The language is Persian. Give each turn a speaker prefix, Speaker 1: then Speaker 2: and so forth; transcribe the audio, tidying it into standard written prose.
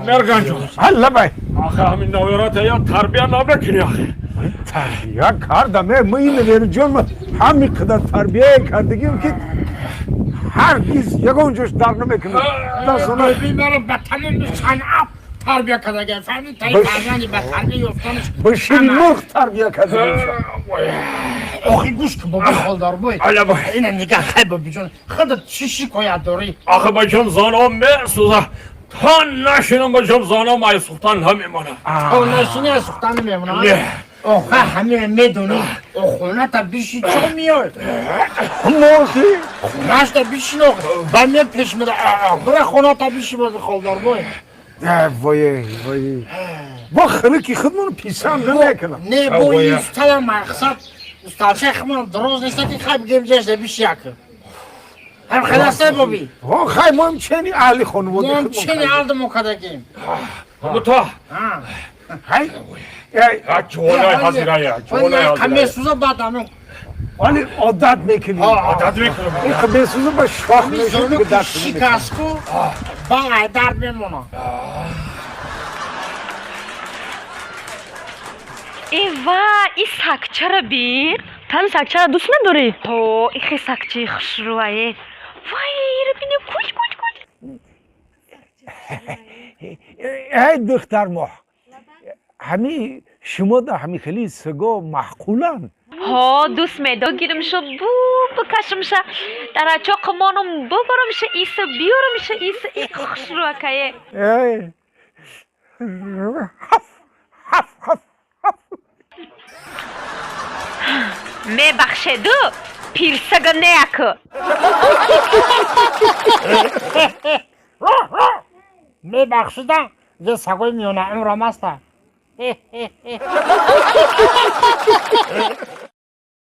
Speaker 1: مرگان جون
Speaker 2: هلا بای
Speaker 1: آخه همین نویرات یا تربیه نبکنی آخه
Speaker 2: تربیه کردم من vereceğim همینقدر تربیه کردگیم که هرگز یگانجاش در نمیکنم
Speaker 3: Sonra bilmiyorum batanın sanat terbiye kadar efendim tayfazani batanı yoktanış.
Speaker 2: بشینمخ تربیه کردگیم
Speaker 3: Ohi kuş ki baba kaldar bu.
Speaker 1: Hala bak
Speaker 3: Yine nikah kaybı Hadi çişi koya doğru.
Speaker 1: آخه بچم زانم به سوزا تا نشینم بچم زانم ای سلطان همیمونه
Speaker 3: Onlar şimdi sultanım memnun.
Speaker 1: نه
Speaker 3: Oha hemen medunu. Oğluna da bir şey çıkmıyor.
Speaker 2: موسی
Speaker 3: Naş da bir şey yok. Ben ne peşimde. Bırak ona da bir şey var kaldar bu.
Speaker 2: وای وای با خلقی خودمون پیسان نمیکنم
Speaker 3: Ne bu ustala maksat. Usta çekmem. Droz neyse ki kaybedeceğiz de bir şey yakın. Hem kadar bu bir.
Speaker 2: ها خیلی ما هم چنین اهلی خانواده
Speaker 3: Ben
Speaker 2: خودمون
Speaker 3: seni aldım o kadar giyim.
Speaker 1: همو تا
Speaker 3: Ha.
Speaker 2: های
Speaker 1: یا چولای حضیره یا چولای
Speaker 3: Ben
Speaker 1: حضیره
Speaker 3: kamesuza badamım.
Speaker 2: ولی عادت میکنیم
Speaker 1: عادت میکنم
Speaker 2: این خب بسوزه با شاخ نشون که
Speaker 3: Mizonu
Speaker 2: دست نمیکنم
Speaker 3: şikasku. Bana darbim ona.
Speaker 4: ایوا این سگچه را بین تن سگچه را دوست نداری؟ تو این خیلی سگچه خوشرویه وای رو بینی کوچ کوچ کوچ
Speaker 2: ای دختر ماه همی شما در همی خیلی سگا محقولن
Speaker 4: ها دوست میده گیرم شو بو بکشم شو در اچا قمانم ببرم شو ایسا بیارم شو ایسا ای خوشروکه
Speaker 2: ای هف هف هف
Speaker 4: می بخشه دو پیرسگا نیکو
Speaker 3: ببخشیدم یه سگوی میونه امرام هستم